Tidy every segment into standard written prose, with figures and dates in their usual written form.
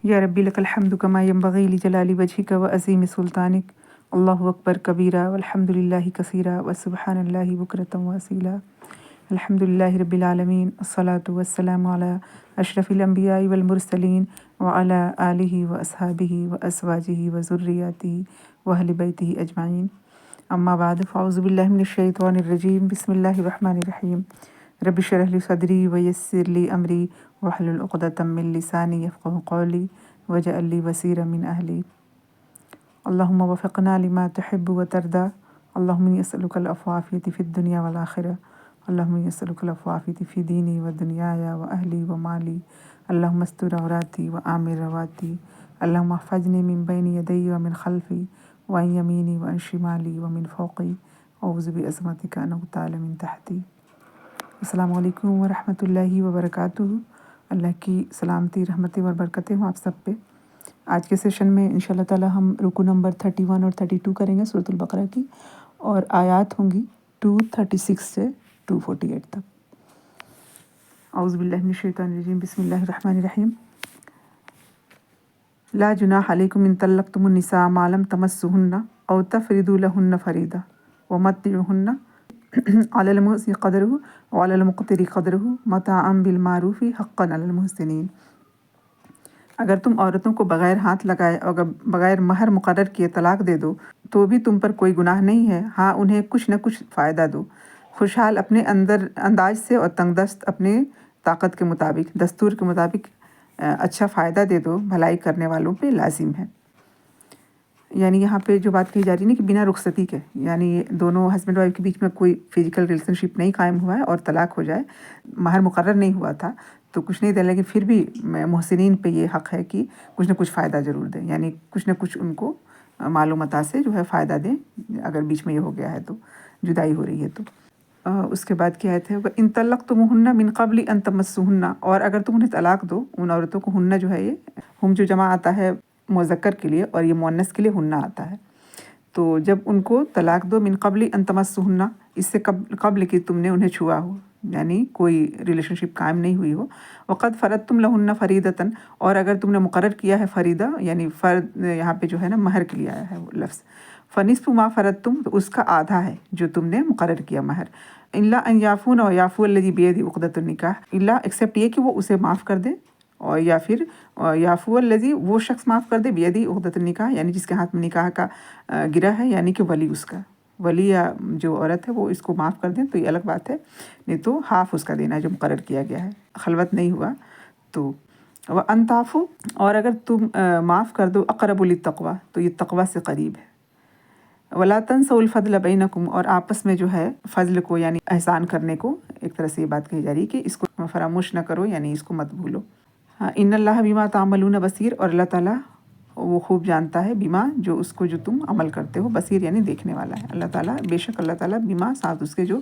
یا ربی لک الحمد کما ینبغی لجلال وجہک و عظیم سلطانک، اللہ اکبر کبیرہ والحمد للہ کثیرہ وسبحان اللہ بکرۃ واصیلا۔ الحمد للہ رب العالمین، الصلاۃ والسلام علی اشرف الانبیاء والمرسلین وعلی آلہ واصحابہ وازواجہ وذریاتہ واہل بیتہ اجمعین، اما بعد فاعوذ باللہ من الشیطان الرجیم، بسم اللہ الرحمن الرحیم۔ رب اشرح لی صدری ویسر لی امری واحلل عقدۃ من لسانی یفقہوا قولی واجعل لی وزیرا من اہلی۔ اللہم وفقنا لما تحب وترضی، اللہم انی اسألک العفو والعافیۃ فی الدنیا والآخرہ، اللہم انی اسألک العفو والعافیۃ فی دینی ودنیای واہلی ومالی، اللہم استر عوراتی وآمن رواتی، اللہم احفظنی من بین یدی ومن خلفی وعن یمینی وعن شمالی ومن فوقی، اعوذ بعظمتک ان اغتال من تحتی۔ السلام علیکم ورحمۃ اللہ وبرکاتہ۔ اللہ کی سلامتی، رحمتیں اور برکتیں ہوں آپ سب پہ۔ آج کے سیشن میں انشاءاللہ تعالی ہم رکوع نمبر 31 اور 32 کریں گے سورۃ البقرہ کی، اور آیات ہوں گی 236 سے 248 تک۔ اعوذ باللہ من الشیطان الرجیم، بسم اللہ الرحمن الرحیم۔ لا جناح علیکم ان طلقتم النساء ما لم تمسہن او تفرضوا لہن فریضہ ومتعوہن علی الموسع قدرہ وعلی المقتر قدرہ متاعا بالمعروف حقا علی المحسنین۔ اگر تم عورتوں کو بغیر ہاتھ لگائے اور بغیر مہر مقرر کیے طلاق دے دو تو بھی تم پر کوئی گناہ نہیں ہے، ہاں انہیں کچھ نہ کچھ فائدہ دو، خوشحال اپنے انداز سے اور تنگ دست اپنے طاقت کے مطابق، دستور کے مطابق اچھا فائدہ دے دو، بھلائی کرنے والوں پہ لازم ہے۔ یعنی یہاں پہ جو بات کہی جا رہی ہے نا کہ بنا رخصتی کے، یعنی دونوں ہسبینڈ وائف کے بیچ میں کوئی فزیکل ریلیشن شپ نہیں قائم ہوا ہے اور طلاق ہو جائے، مہر مقرر نہیں ہوا تھا تو کچھ نہیں دے، لیکن پھر بھی محسنین پہ یہ حق ہے کہ کچھ نہ کچھ فائدہ ضرور دیں، یعنی کچھ نہ کچھ ان کو مال و متاع سے جو ہے فائدہ دیں اگر بیچ میں یہ ہو گیا ہے تو، جدائی ہو رہی ہے تو۔ اس کے بعد کی آیت ہے ان طلقتموہن من قبل ان تمسوہن، اور اگر تم انہیں طلاق دو، ان عورتوں کو، ہن جو ہے یہ ہم جو جمع آتا ہے مذکر کے لیے اور یہ مؤنث کے لیے ہن آتا ہے، تو جب ان کو طلاق دو من قبل ان تمسوہن، اس سے قبل کہ تم نے انہیں چھوا ہو، یعنی کوئی ریلیشن شپ قائم نہیں ہوئی ہو، وقد فرضتم لہن فریضۃ، اور اگر تم نے مقرر کیا ہے فریضہ، یعنی فرض یہاں پہ جو ہے نا مہر کے لیے آیا ہے وہ لفظ، فنصف ما فرضتم، تو اس کا آدھا ہے جو تم نے مقرر کیا مہر، الا ان یعفون او یعفو الذی بیدہ عقدۃ النکاح، الا ایکسیپٹ یہ کہ وہ اسے معاف کر دے، اور یا پھر یعفو الذی، وہ شخص معاف کر دے، بیدہ عقدۃ النکاح، یعنی جس کے ہاتھ میں نکاح کا گرہ ہے، یعنی کہ ولی، اس کا ولی یا جو عورت ہے وہ اس کو معاف کر دیں تو یہ الگ بات ہے، نہیں تو ہاف اس کا دینا ہے جو مقرر کیا گیا ہے، خلوت نہیں ہوا تو۔ وَأَن تَعْفُوا، اور اگر تم معاف کر دو، اقرب للتقویٰ، تو یہ تقویٰ سے قریب ہے۔ وَلَا تَنْسَوْا الْفَضْلَ بَيْنَكُمْ، اور آپس میں جو ہے فضل کو یعنی احسان کرنے کو، ایک طرح سے یہ بات کہی جا رہی ہے کہ اس کو فراموش نہ کرو، یعنی اس کو مت بھولو۔ ان اللہ بما تعملون بصیر، اور اللہ تعالیٰ وہ خوب جانتا ہے، بما جو اس کو جو تم عمل کرتے ہو، بصیر یعنی دیکھنے والا ہے اللہ تعالیٰ، بے شک اللہ تعالیٰ بما ساتھ اس کے جو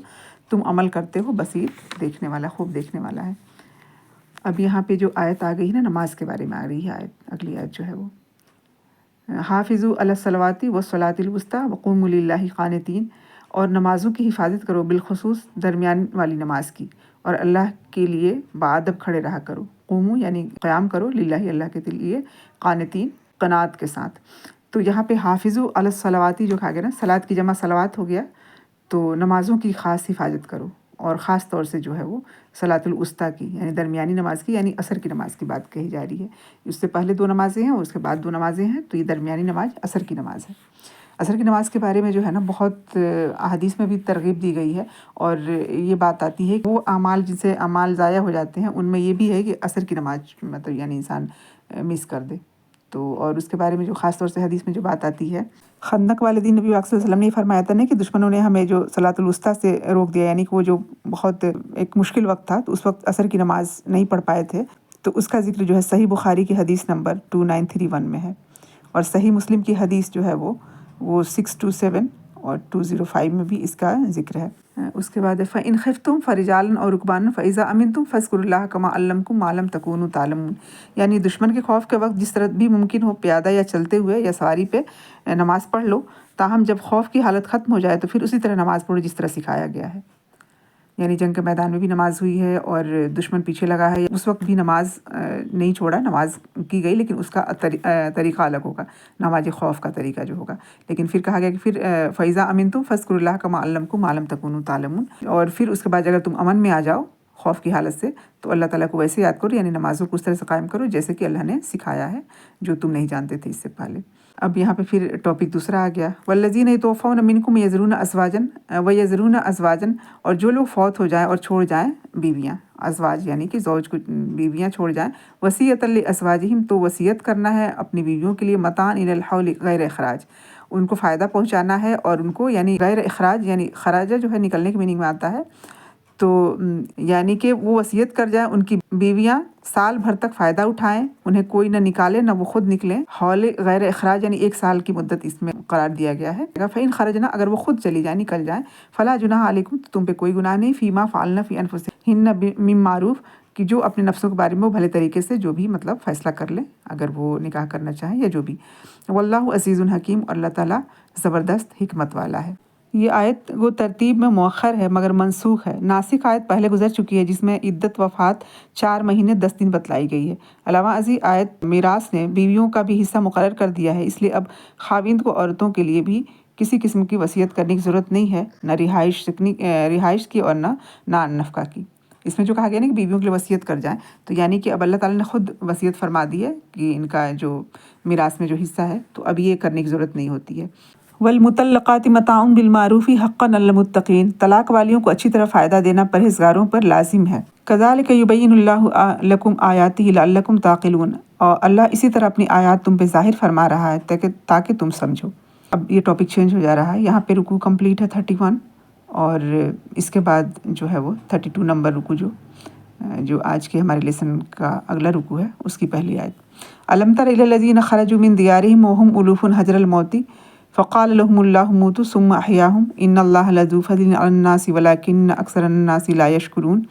تم عمل کرتے ہو، بصیر دیکھنے والا، خوب دیکھنے والا ہے۔ اب یہاں پہ جو آیت آ گئی ہے نا، نماز کے بارے میں آ رہی ہے آیت، اگلی آیت جو ہے وہ حافظوا علی الصلوات والصلاۃ الوسطیٰ وقوموا للہ قانتین، اور نمازوں کی حفاظت کرو، بالخصوص درمیان والی نماز کی، اور اللہ کے لیے باادب کھڑے رہا کرو، قوموا یعنی قیام کرو، للہ اللہ کے لیے، قانتین قناعت کے ساتھ۔ تو یہاں پہ حافظوا علی الصلوات جو کہا گیا نا، صلاۃ کی جمع صلوات ہو گیا، تو نمازوں کی خاص حفاظت کرو، اور خاص طور سے جو ہے وہ صلاۃ الوسطیٰ کی، یعنی درمیانی نماز کی، یعنی عصر کی نماز کی بات کہی جا رہی ہے۔ اس سے پہلے دو نمازیں ہیں اور اس کے بعد دو نمازیں ہیں، تو یہ درمیانی نماز عصر کی نماز ہے۔ عصر کی نماز کے بارے میں جو ہے نا بہت احادیث میں بھی ترغیب دی گئی ہے، اور یہ بات آتی ہے کہ وہ اعمال جن سے اعمال ضائع ہو جاتے ہیں ان میں یہ بھی ہے کہ عصر کی نماز مطلب یعنی انسان مس کر دے تو، اور اس کے بارے میں جو خاص طور سے حدیث میں جو بات آتی ہے، خندق والے دن نبی پاک صلی اللہ علیہ وسلم نے یہ فرمایا تھا نا کہ دشمنوں نے ہمیں جو صلاۃ الوسطیٰ سے روک دیا، یعنی کہ وہ جو بہت ایک مشکل وقت تھا تو اس وقت عصر کی نماز نہیں پڑھ پائے تھے، تو اس کا ذکر جو ہے صحیح بخاری کی حدیث نمبر 2931 میں ہے، اور صحیح مسلم کی حدیث جو ہے وہ 627 اور 205 میں بھی اس کا ذکر ہے۔ اس کے بعد فَإِنْ خِفْتُمْ فَرِجَالًا أَوْ رُكْبَانًا فَإِذَا أَمِنْتُمْ فَاذْكُرُوا اللَّهَ كَمَا عَلَّمَكُم مَّا لَمْ تَكُونُوا تَعْلَمُونَ، یعنی دشمن کے خوف کے وقت جس طرح بھی ممکن ہو پیادہ یا چلتے ہوئے یا سواری پہ نماز پڑھ لو، تاہم جب خوف کی حالت ختم ہو جائے تو پھر اسی طرح نماز پڑھو جس طرح سکھایا گیا ہے، یعنی جنگ کے میدان میں بھی نماز ہوئی ہے اور دشمن پیچھے لگا ہے، اس وقت بھی نماز نہیں چھوڑا، نماز کی گئی، لیکن اس کا طریقہ الگ ہوگا، نماز خوف کا طریقہ جو ہوگا۔ لیکن پھر کہا گیا کہ پھر فَإِذَا أَمِنْتُمْ فاذكروا اللَّهَ كَمَا عَلَّمَكُم مَا لَمْ تَكُونُوا تَعْلَمُونَ، اور پھر اس کے بعد اگر تم امن میں آ جاؤ خوف کی حالت سے تو اللہ تعالیٰ کو ویسے یاد کرو، یعنی نمازوں کو اس طرح سے قائم کرو جیسے کہ اللہ نے سکھایا ہے، جو تم نہیں جانتے تھے اس سے پہلے۔ اب یہاں پہ پھر ٹاپک دوسرا آ گیا، والذین یتوفون منکم یذرون ازواجا، اور جو لوگ فوت ہو جائیں اور چھوڑ جائیں بیویاں، ازواج یعنی کہ زوج کو بیویاں چھوڑ جائیں، وصیۃ لازواجہم، تو وصیت کرنا ہے اپنی بیویوں کے لیے، متاعا الی الحول غیر اخراج، ان کو فائدہ پہنچانا ہے، اور ان کو یعنی غیر اخراج، یعنی خراجہ جو ہے نکلنے کے میننگ میں آتا ہے، تو یعنی کہ وہ وصیت کر جائیں ان کی بیویاں سال بھر تک فائدہ اٹھائیں، انہیں کوئی نہ نکالے نہ وہ خود نکلیں، حول غیر اخراج یعنی 1 سال کی مدت اس میں قرار دیا گیا ہے۔ فَإِنْ خَرَجْنَا، اگر وہ خود چلی جائیں، نکل جائیں، فَلَا جُنَاحَ عَلَيْكُمْ، تو تم پہ کوئی گناہ نہیں، فِيمَا فَعَلْنَ فِي أَنفُسِهِنَّ مِن مَّعْرُوف، کہ جو اپنے نفسوں کے بارے میں وہ بھلے طریقے سے جو بھی مطلب فیصلہ کر لیں اگر وہ نکاح کرنا چاہیں یا جو بھی۔ واللہ عزیز حکیم، اور اللہ تعالیٰ زبردست حکمت والا ہے۔ یہ آیت وہ ترتیب میں مؤخر ہے مگر منسوخ ہے۔ ناسخ آیت پہلے گزر چکی ہے جس میں عدت وفات 4 مہینے 10 دن بتلائی گئی ہے۔ علاوہ ازیں آیت میراث نے بیویوں کا بھی حصہ مقرر کر دیا ہے، اس لیے اب خاوند کو عورتوں کے لیے بھی کسی قسم کی وصیت کرنے کی ضرورت نہیں ہے، نہ رہائش کی اور نہ نفقہ کی۔ اس میں جو کہا گیا نا کہ بیویوں کے لیے وصیت کر جائیں، تو یعنی کہ اب اللہ تعالیٰ نے خود وصیت فرما دی ہے کہ ان کا جو میراث میں جو حصہ ہے تو اب یہ کرنے کی ضرورت نہیں ہوتی ہے۔ والمطلقات متاع بالمعروف حقا علی المتقین، طلاق والیوں کو اچھی طرح فائدہ دینا پرہیزگاروں پر لازم ہے۔ کذالک یبین اللہ لکم آیاتہ لعلکم تعقلون، اور اللہ اسی طرح اپنی آیات تم پہ ظاہر فرما رہا ہے تاکہ تم سمجھو۔ اب یہ ٹاپک چینج ہو جا رہا ہے، یہاں پہ رکوع کمپلیٹ ہے 31، اور اس کے بعد جو ہے وہ 32 نمبر رکوع جو آج کے ہمارے لیسن کا اگلا رکوع ہے، اس کی پہلی آیت۔ الم تر الی الذین خرجوا من دیارہم وہم الوف حذر الموت فقال لهم اللہ موتوا ثم احیاہم ان اللہ لذو فضل علی الناس ولکن اکثر الناس لا یشکرون،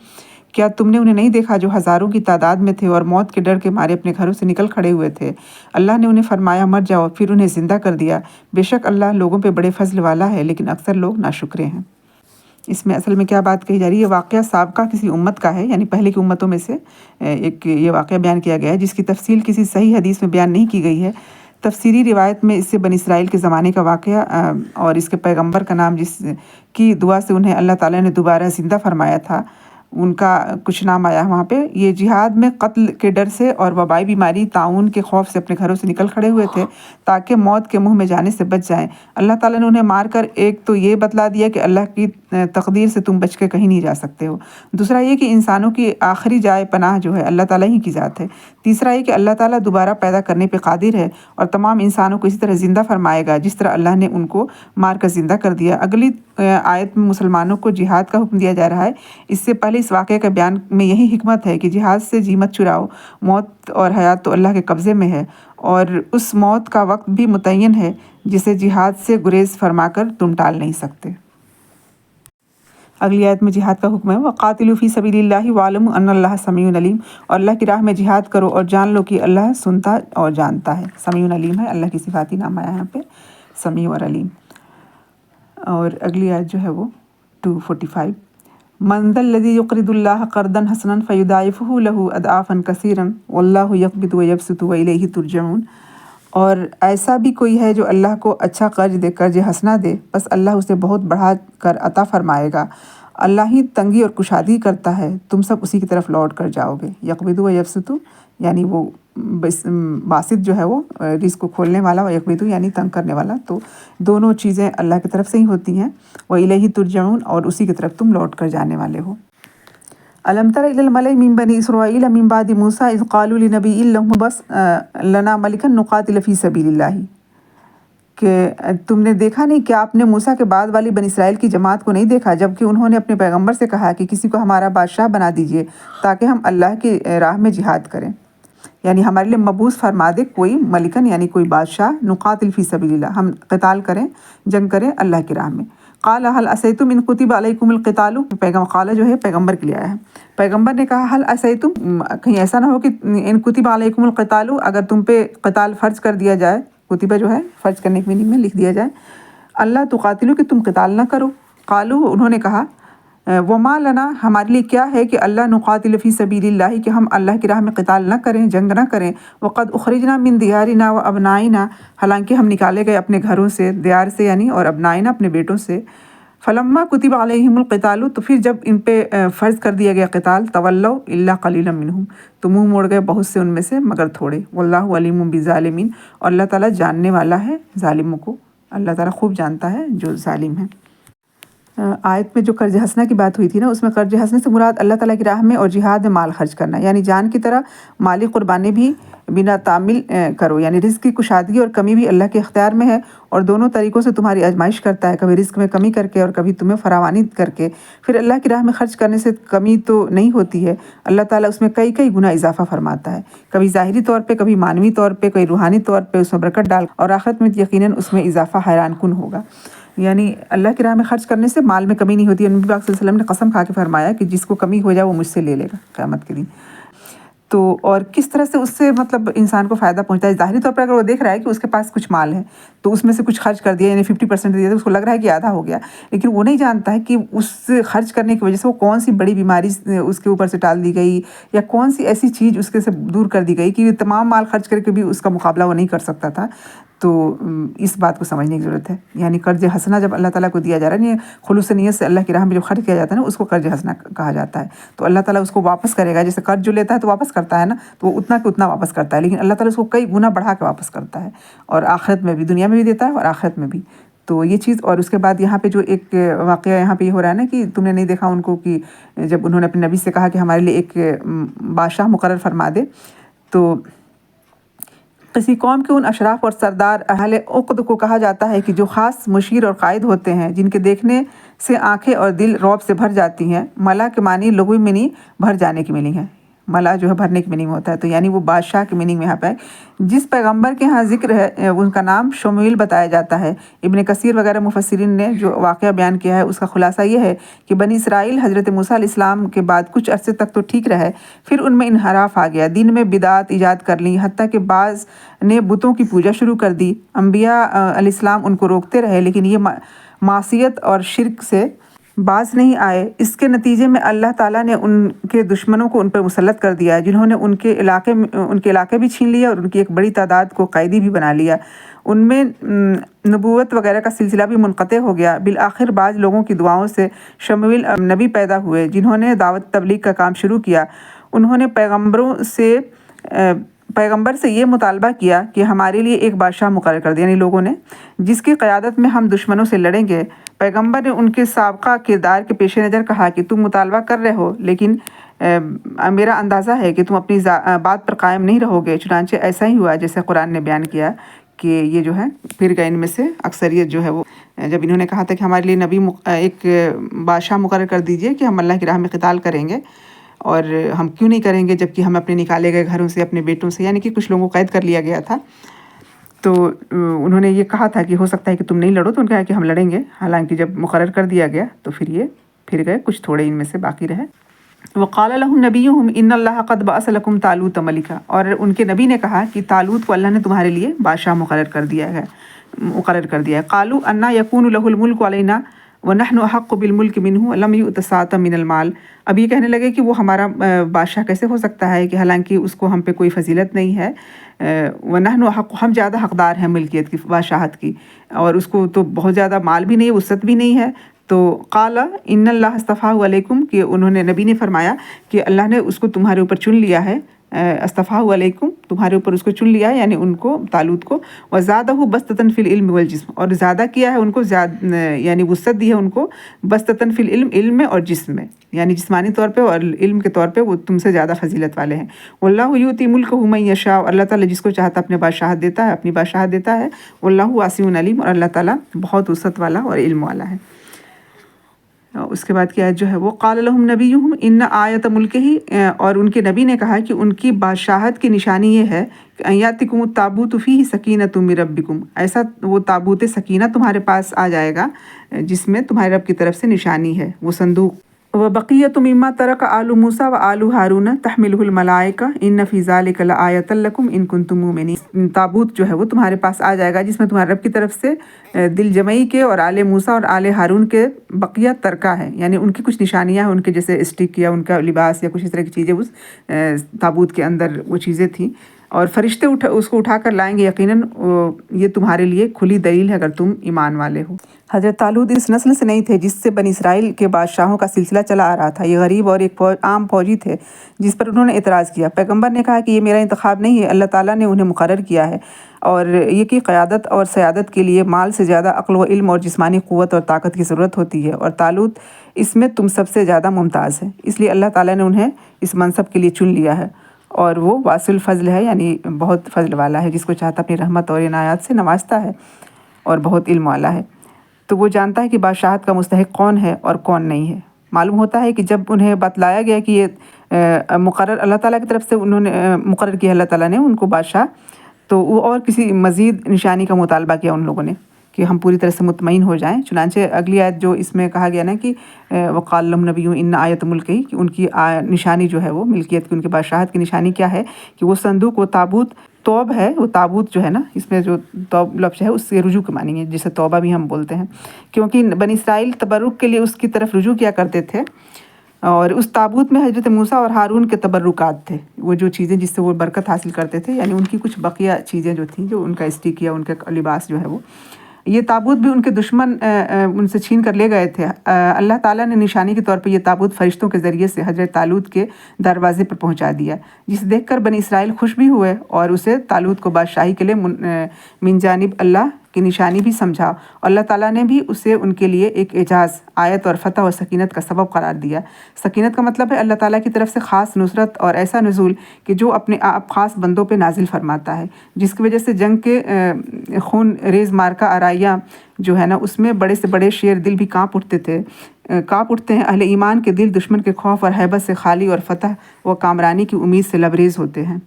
کیا تم نے انہیں نہیں دیکھا جو ہزاروں کی تعداد میں تھے اور موت کے ڈر کے مارے اپنے گھروں سے نکل کھڑے ہوئے تھے؟ اللہ نے انہیں فرمایا مر جاؤ، پھر انہیں زندہ کر دیا، بے شک اللہ لوگوں پہ بڑے فضل والا ہے لیکن اکثر لوگ ناشکرے ہیں۔ اس میں اصل میں کیا بات کہی جا رہی ہے؟ یہ واقعہ سابقہ کسی امت کا ہے، یعنی پہلے کی امتوں میں سے ایک یہ واقعہ بیان کیا گیا ہے جس کی تفصیل کسی صحیح حدیث میں بیان نہیں کی گئی ہے۔ تفسیری روایت میں اس سے بنی اسرائیل کے زمانے کا واقعہ اور اس کے پیغمبر کا نام جس کی دعا سے انہیں اللہ تعالیٰ نے دوبارہ زندہ فرمایا تھا، ان کا کچھ نام آیا وہاں پہ۔ یہ جہاد میں قتل کے ڈر سے اور وبائی بیماری طاعون کے خوف سے اپنے گھروں سے نکل کھڑے ہوئے تھے تاکہ موت کے منہ میں جانے سے بچ جائیں۔ اللہ تعالیٰ نے انہیں مار کر ایک تو یہ بتلا دیا کہ اللہ کی تقدیر سے تم بچ کے کہیں نہیں جا سکتے ہو، دوسرا یہ کہ انسانوں کی آخری جائے پناہ جو ہے اللہ تعالیٰ ہی کی ذات ہے، تیسرا یہ کہ اللہ تعالیٰ دوبارہ پیدا کرنے پہ قادر ہے اور تمام انسانوں کو اسی طرح زندہ فرمائے گا جس طرح اللہ نے ان کو مار کر زندہ کر دیا۔ اگلی آیت میں مسلمانوں کو جہاد کا حکم دیا جا رہا ہے۔ اس سے پہلے اس واقعے کا بیان میں یہی حکمت ہے کہ جہاد سے جی مت چراؤ، موت اور حیات تو اللہ کے قبضے میں ہے، اور اس موت کا وقت بھی متعین ہے جسے جہاد سے گریز فرما کر تم ٹال نہیں سکتے۔ اگلی آیت میں جہاد کا حکم ہے، وَقَاتِلُوا فِي سَبِيلِ اللَّهِ وَاعْلَمُوا أَنَّ اللَّهَ سَمِيعٌ عَلِيمٌ، اور اللہ کی راہ میں جہاد کرو اور جان لو کہ اللہ سنتا اور جانتا ہے۔ سمیع علیم ہے، اللہ کی صفاتی نام آیا یہاں پہ، سمیع اور علیم۔ اور اگلی آیت جو ہے وہ 245، مَنْ ذَا الَّذِي يُقْرِضُ اللَّهَ قَرْضًا حَسَنًا فَيُضَاعِفُهُ لَهُ أَضْعَافًا كَثِيرًا وَاللَّهُ يَقْبِضُ وَيَبْسُطُ وَإِلَيْهِ تُرْجَعُونَ، اور ایسا بھی کوئی ہے جو اللہ کو اچھا قرض حسنہ دے، بس اللہ اسے بہت بڑھا کر عطا فرمائے گا، اللہ ہی تنگی اور کشادگی کرتا ہے، تم سب اسی کی طرف لوٹ کر جاؤ گے۔ یقبض و یبسط، یعنی وہ باسط جو ہے وہ رزق کو کھولنے والا، و یقبض یعنی تنگ کرنے والا، تو دونوں چیزیں اللہ کی طرف سے ہی ہوتی ہیں۔ وَإِلَيْهِ تُرْجَعُونَ، اور اسی کی طرف تم لوٹ کر جانے والے ہو۔ أَلَمْ تَرَ إِلَى الْمَلَإِ مِنْ بَنِي إِسْرَائِيلَ مِنْ بَعْدِ مُوسَىٰ إِذْ قَالُوا لِنَبِيٍّ لَهُ ابْعَثْ لَنَا مَلِكًا نُقَاتِلَ فِي سَبِيلِ اللَّهِ، کہ تم نے دیکھا نہیں کہ آپ نے موسیٰ کے بعد والی بنی اسرائیل کی جماعت کو نہیں دیکھا جبکہ انہوں نے اپنے پیغمبر سے کہا کہ کسی کو ہمارا بادشاہ بنا دیجئے تاکہ ہم اللہ کی راہ میں جہاد کریں، یعنی ہمارے لیے مبعوث فرما دے کوئی ملکن یعنی کوئی بادشاہ، نقاتل فی سبیل اللہ، ہم قتال کریں، جنگ کریں اللہ کی راہ میں۔ قال هل عصیتم ان کتب علیکم القتال، قال جو ہے پیغمبر کے لیے آیا ہے، پیغمبر نے کہا هل عصیتم، کہیں ایسا نہ ہو کہ ان کتب علیکم القتال، اگر تم پہ قتال فرض کر دیا جائے، کتبہ جو ہے فرض کرنے کے معنی میں لکھ دیا جائے، اللہ تقاتلو کہ تم قتال نہ کرو، قالو انہوں نے کہا وما لنا ہمارے لیے کیا ہے کہ اللہ نقاتل فی سبیل اللہ کہ ہم اللہ کی راہ میں قتال نہ کریں، جنگ نہ کریں، وقد اخرجنا من دیارنا و ابنائنا حالانکہ ہم نکالے گئے اپنے گھروں سے، دیار سے یعنی، اور ابنائنا اپنے بیٹوں سے، فلما کتب علیہم القتال تو پھر جب ان پہ فرض کر دیا گیا قتال، تولوا الا قلیلا منہم تو منہ موڑ گئے بہت سے ان میں سے مگر تھوڑے، واللہ علیم بالظالمین اور اللہ تعالیٰ جاننے والا ہے ظالموں کو، اللہ تعالیٰ خوب جانتا ہے جو ظالم ہیں۔ آیت میں جو قرض حسنہ کی بات ہوئی تھی نا، اس میں قرض حسنہ سے مراد اللہ تعالیٰ کی راہ میں اور جہاد میں مال خرچ کرنا، یعنی جان کی طرح مالی قربانی بھی بنا تعمیل کرو، یعنی رزق کی کشادگی اور کمی بھی اللہ کے اختیار میں ہے، اور دونوں طریقوں سے تمہاری آزمائش کرتا ہے، کبھی رزق میں کمی کر کے اور کبھی تمہیں فراوانی کر کے۔ پھر اللہ کی راہ میں خرچ کرنے سے کمی تو نہیں ہوتی ہے، اللہ تعالیٰ اس میں کئی کئی گنا اضافہ فرماتا ہے، کبھی ظاہری طور پہ، کبھی معنوی طور پہ، کبھی روحانی طور پہ اس میں برکت ڈال، اور آخرت میں یقیناً اس میں اضافہ حیران کن ہوگا۔ یعنی اللہ کی راہ میں خرچ کرنے سے مال میں کمی نہیں ہوتی ہے۔ نبی پاک صلی اللہ علیہ وسلم نے قسم کھا کے فرمایا کہ جس کو کمی ہو جائے وہ مجھ سے لے لے گا قیامت کے دن۔ تو اور کس طرح سے اس سے مطلب انسان کو فائدہ پہنچتا ہے، ظاہری طور پر اگر وہ دیکھ رہا ہے کہ اس کے پاس کچھ مال ہے تو اس میں سے کچھ خرچ کر دیا، یعنی 50% دیا، تو اس کو لگ رہا ہے کہ آدھا ہو گیا، لیکن وہ نہیں جانتا ہے کہ اس خرچ کرنے کی وجہ سے وہ کون سی بڑی بیماری اس کے اوپر سے ٹال دی گئی، یا کون سی ایسی چیز اس کے سے دور کر دی گئی کہ تمام مال خرچ کر کے بھی اس کا مقابلہ وہ نہیں کر سکتا تھا۔ تو اس بات کو سمجھنے کی ضرورت ہے، یعنی قرض حسنہ جب اللہ تعالیٰ کو دیا جا رہا ہے، یعنی خلوص نیت سے اللہ کی راہ میں جب خرچ کیا جاتا ہے نا، اس کو قرض حسنہ کہا جاتا ہے، تو اللہ تعالیٰ اس کو واپس کرے گا۔ جیسے قرض جو لیتا ہے تو واپس کرتا ہے نا، تو وہ اتنا کہ اتنا واپس کرتا ہے، لیکن اللہ تعالیٰ اس کو کئی گنا بڑھا کے واپس کرتا ہے، اور آخرت میں بھی، دنیا میں بھی دیتا ہے اور آخرت میں بھی۔ تو یہ چیز، اور اس کے بعد یہاں پہ جو ایک واقعہ یہاں پہ یہ ہو رہا ہے نا کہ تم نے نہیں دیکھا ان کو کہ جب انہوں نے اپنے نبی سے کہا کہ ہمارے لیے ایک بادشاہ مقرر فرما دے، تو کسی قوم کے ان اشراف اور سردار اہل عقد کو کہا جاتا ہے کہ جو خاص مشیر اور قائد ہوتے ہیں، جن کے دیکھنے سے آنکھیں اور دل رعب سے بھر جاتی ہیں۔ ملا کے معنی لغوی معنی بھر جانے کی میننگ ہے، ملا جو ہے بھرنے کی میننگ ہوتا ہے، تو یعنی وہ بادشاہ کی میننگ میں یہاں پہ ہے۔ جس پیغمبر کے ہاں ذکر ہے ان کا نام شموئیل بتایا جاتا ہے۔ ابن کثیر وغیرہ مفسرین نے جو واقعہ بیان کیا ہے اس کا خلاصہ یہ ہے کہ بنی اسرائیل حضرت موسیٰ علیہ السلام کے بعد کچھ عرصے تک تو ٹھیک رہے، پھر ان میں انحراف آ گیا، دین میں بدعات ایجاد کر لی، حتیٰ کہ بعض نے بتوں کی پوجا شروع کر دی۔ انبیاء علیہ السلام ان کو روکتے رہے، لیکن یہ معصیت اور شرک سے باز نہیں آئے۔ اس کے نتیجے میں اللہ تعالیٰ نے ان کے دشمنوں کو ان پر مسلط کر دیا، جنہوں نے ان کے علاقے بھی چھین لیا اور ان کی ایک بڑی تعداد کو قیدی بھی بنا لیا۔ ان میں نبوت وغیرہ کا سلسلہ بھی منقطع ہو گیا۔ بالآخر بعض لوگوں کی دعاؤں سے شموئیل نبی پیدا ہوئے، جنہوں نے دعوت تبلیغ کا کام شروع کیا۔ انہوں نے پیغمبر سے یہ مطالبہ کیا کہ ہمارے لیے ایک بادشاہ مقرر کر دیا، یعنی لوگوں نے، جس کی قیادت میں ہم دشمنوں سے لڑیں گے۔ پیغمبر نے ان کے سابقہ کردار کے پیش نظر کہا کہ تم مطالبہ کر رہے ہو، لیکن میرا اندازہ ہے کہ تم اپنی بات پر قائم نہیں رہو گے۔ چنانچہ ایسا ہی ہوا جیسے قرآن نے بیان کیا کہ یہ جو ہے پھر گئے ان میں سے اکثریت جو ہے وہ، جب انہوں نے کہا تھا کہ ہمارے لیے نبی ایک بادشاہ مقرر کر دیجئے کہ ہم اللہ کی راہ میں قتال کریں گے، اور ہم کیوں نہیں کریں گے جبکہ ہم اپنے نکالے گئے گھروں سے، اپنے بیٹوں سے، یعنی کہ کچھ لوگوں کو قید کر لیا گیا تھا۔ تو انہوں نے یہ کہا تھا کہ ہو سکتا ہے کہ تم نہیں لڑو، تو انہوں نے کہا کہ ہم لڑیں گے، حالانکہ جب مقرر کر دیا گیا تو پھر یہ پھر گئے، کچھ تھوڑے ان میں سے باقی رہے۔ وقال لهم نبيهم ان اللہ قد بعث لكم طالوت ملکا، اور ان کے نبی نے کہا کہ طالوت کو اللہ نے تمہارے لیے بادشاہ مقرر کر دیا ہے۔ قالوا انا يكون له الملك علينا ونحن احق بالملك منه لم يؤت ساعة من المال۔ اب یہ کہنے لگے کہ وہ ہمارا بادشاہ کیسے ہو سکتا ہے کہ حالانکہ اس کو ہم پہ کوئی فضیلت نہیں ہے، ونحن احق، ہم زیادہ حقدار ہیں ملکیت کی، بادشاہت کی، اور اس کو تو بہت زیادہ مال بھی نہیں ہے، وسعت بھی نہیں ہے۔ تو قال ان اللہ اصطفاہ علیکم، کہ انہوں نے نبی نے فرمایا کہ اللہ نے اس کو تمہارے اوپر چن لیا ہے، اصطفاہ علیکم، تمہارے اوپر اس کو چن لیا ہے، یعنی ان کو، طالوت کو، وزادہ بسطۃ فی العلم والجسم، اور زیادہ کیا ہے ان کو، یعنی وسعت دی ہے ان کو، بسطۃ فی العلم، علم میں اور جسم میں، یعنی جسمانی طور پہ اور علم کے طور پہ وہ تم سے زیادہ فضیلت والے ہیں۔ واللہ یؤتی ملکہ من یشاء، اللہ تعالیٰ جس کو چاہتا اپنے بادشاہت دیتا ہے، اپنی بادشاہت دیتا ہے۔ واللہ واسع علیم، اور اللہ تعالیٰ بہت وسعت والا اور علم والا ہے۔ اس کے بعد کی آیت جو ہے وہ قال لهم نبیہم ان آیت ملکہ، اور ان کے نبی نے کہا کہ ان کی بادشاہت کی نشانی یہ ہے کہ ان یاتکم التابوت فیہ سکینۃ من ربکم، ایسا وہ تابوت سکینہ تمہارے پاس آ جائے گا جس میں تمہارے رب کی طرف سے نشانی ہے، وہ صندوق وبقیۃ مما ترک آل موسیٰ و آل ہارون تحملہ الملائکہ ان فی ذلک لآیۃ لکم ان کنتم مؤمنین۔ تابوت جو ہے وہ تمہارے پاس آ جائے گا جس میں تمہارے رب کی طرف سے دل جمعی کے اور آل موسیٰ اور آل ہارون کے بقیہ ترکہ ہے، یعنی ان کی کچھ نشانیاں ہیں، ان کے جیسے اسٹک یا ان کا لباس یا کچھ اس طرح کی چیزیں اس تابوت کے اندر وہ چیزیں تھیں، اور فرشتے اس کو اٹھا کر لائیں گے، یقیناً یہ تمہارے لیے کھلی دلیل ہے اگر تم ایمان والے ہو۔ حضرت طالوت اس نسل سے نہیں تھے جس سے بنی اسرائیل کے بادشاہوں کا سلسلہ چلا آ رہا تھا، یہ غریب اور ایک عام فوجی تھے جس پر انہوں نے اعتراض کیا۔ پیغمبر نے کہا کہ یہ میرا انتخاب نہیں ہے، اللہ تعالیٰ نے انہیں مقرر کیا ہے، اور یہ کہ قیادت اور سیادت کے لیے مال سے زیادہ عقل و علم اور جسمانی قوت اور طاقت کی ضرورت ہوتی ہے، اور طالوت اس میں تم سب سے زیادہ ممتاز ہے، اس لیے اللہ تعالیٰ نے انہیں اس منصب کے لیے چن لیا ہے، اور وہ واسع الفضل ہے، یعنی بہت فضل والا ہے، جس کو چاہتا اپنی رحمت اور عنایات سے نوازتا ہے، اور بہت علم والا ہے۔ تو وہ جانتا ہے کہ بادشاہت کا مستحق کون ہے اور کون نہیں ہے۔ معلوم ہوتا ہے کہ جب انہیں بتلایا گیا کہ یہ مقرر اللہ تعالیٰ کی طرف سے انہوں نے مقرر کیا اللہ تعالیٰ نے ان کو بادشاہ، تو وہ اور کسی مزید نشانی کا مطالبہ کیا ان لوگوں نے کہ ہم پوری طرح سے مطمئن ہو جائیں۔ چنانچہ اگلی آیت جو اس میں کہا گیا نا کہ وقال لهم نبیہم ان آیۃ ملکہ، کہ ان کی نشانی جو ہے وہ ملکیت کی، ان کے بادشاہت کی نشانی کیا ہے کہ وہ صندوق، وہ تابوت توب ہے، وہ تابوت جو ہے نا، اس میں جو توب لفظ ہے اس سے رجوع کے معنی ہے، جسے توبہ بھی ہم بولتے ہیں، کیونکہ بنی اسرائیل تبرک کے لیے اس کی طرف رجوع کیا کرتے تھے، اور اس تابوت میں حضرت موسیٰ اور ہارون کے تبرکات تھے، وہ جو چیزیں جس سے وہ برکت حاصل کرتے تھے، یعنی ان کی کچھ بقیہ چیزیں جو تھیں، جو ان کا اسٹک یا ان کا لباس جو ہے وہ، یہ تابوت بھی ان کے دشمن ان سے چھین کر لے گئے تھے۔ اللہ تعالیٰ نے نشانی کے طور پہ یہ تابوت فرشتوں کے ذریعے سے حضرت طالوت کے دروازے پر پہنچا دیا، جسے دیکھ کر بنی اسرائیل خوش بھی ہوئے اور اسے طالوت کو بادشاہی کے لیے من جانب اللہ کی نشانی بھی سمجھا، اور اللہ تعالیٰ نے بھی اسے ان کے لیے ایک اعجاز، آیت اور فتح اور سکینت کا سبب قرار دیا۔ سکینت کا مطلب ہے اللہ تعالیٰ کی طرف سے خاص نصرت اور ایسا نزول کہ جو اپنے آپ خاص بندوں پہ نازل فرماتا ہے، جس کی وجہ سے جنگ کے خون ریز مارکہ آرائیاں جو ہے نا، اس میں بڑے سے بڑے شیر دل بھی کانپ اٹھتے ہیں، اہل ایمان کے دل دشمن کے خوف اور ہیبت سے خالی اور فتح و کامرانی کی امید سے لبریز ہوتے ہیں۔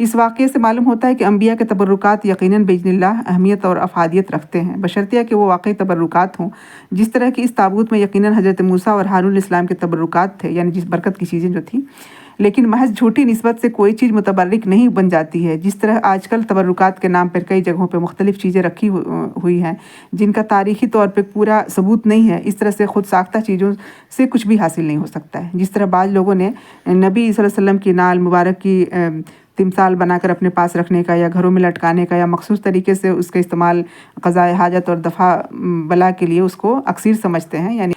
اس واقعے سے معلوم ہوتا ہے کہ انبیاء کے تبرکات یقیناً باذن اللہ اہمیت اور افادیت رکھتے ہیں، بشرطیہ کہ وہ واقعی تبرکات ہوں، جس طرح کہ اس تابوت میں یقیناً حضرت موسیٰ اور ہارون علیہ السلام کے تبرکات تھے، یعنی جس برکت کی چیزیں جو تھیں، لیکن محض جھوٹی نسبت سے کوئی چیز متبرک نہیں بن جاتی ہے، جس طرح آج کل تبرکات کے نام پر کئی جگہوں پہ مختلف چیزیں رکھی ہوئی ہیں جن کا تاریخی طور پہ پورا ثبوت نہیں ہے۔ اس طرح سے خود ساختہ چیزوں سے کچھ بھی حاصل نہیں ہو سکتا ہے، جس طرح بعض لوگوں نے نبی صلی اللہ علیہ وسلم کی نال مبارک کی تمثال بنا کر اپنے پاس رکھنے کا یا گھروں میں لٹکانے کا یا مخصوص طریقے سے اس کا استعمال قضاء حاجت اور دفع بلا کے لیے اس کو اکثیر سمجھتے ہیں، یعنی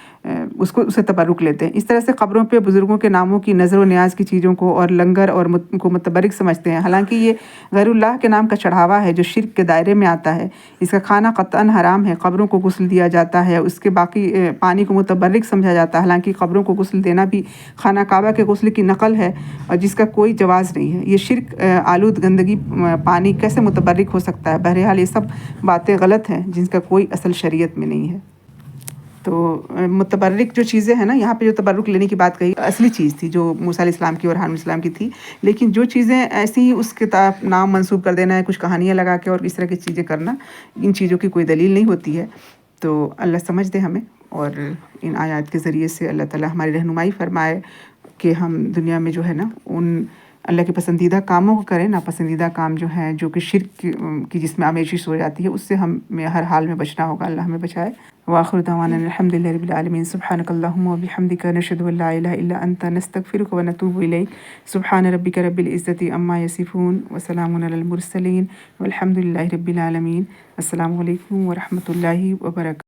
اسے تبرک لیتے ہیں۔ اس طرح سے قبروں پہ بزرگوں کے ناموں کی نظر و نیاز کی چیزوں کو اور لنگر اور کو متبرک سمجھتے ہیں، حالانکہ یہ غیر اللہ کے نام کا چڑھاوا ہے جو شرک کے دائرے میں آتا ہے۔ اس کا کھانا قطعاً حرام ہے، قبروں کو غسل دیا جاتا ہے، اس کے باقی پانی کو متبرک سمجھا جاتا ہے، حالانکہ قبروں کو غسل دینا بھی خانہ کعبہ کے غسل کی نقل ہے اور جس کا کوئی جواز نہیں ہے۔ یہ شرک آلود گندگی پانی کیسے متبرک ہو سکتا ہے؟ بہرحال یہ سب باتیں غلط ہیں جن کا کوئی اصل شریعت میں نہیں ہے۔ تو متبرک جو چیزیں ہیں نا، یہاں پہ جو تبرک لینے کی بات کہی اصلی چیز تھی جو موسیٰ علیہ السلام کی اور ہارون علیہ السلام کی تھی، لیکن جو چیزیں ایسی ہی اس کے نام منسوب کر دینا ہے، کچھ کہانیاں لگا کے اور اس طرح کی چیزیں کرنا، ان چیزوں کی کوئی دلیل نہیں ہوتی ہے۔ تو اللہ سمجھ دے ہمیں، اور ان آیات کے ذریعے سے اللہ تعالیٰ ہماری رہنمائی فرمائے کہ ہم دنیا میں جو ہے نا ان اللہ کے پسندیدہ کاموں کو کریں، ناپسندیدہ کام جو ہیں جو کہ شرک کی جس میں آمیزش ہو جاتی ہے، اس سے ہمیں ہر حال میں بچنا ہوگا۔ اللہ ہمیں بچائے۔ وآخر دعوانا الحمد للہ رب العالمین۔ سبحانک اللہم وبحمدک، نشہد ان لا الہ الا انت، نستغفرک ونتوب الیک۔ سبحان ربک رب العزۃ عما یصفون وسلام علی المرسلین والحمد للہ رب العالمین۔ السلام علیکم ورحمۃ اللہ وبرکاتہ۔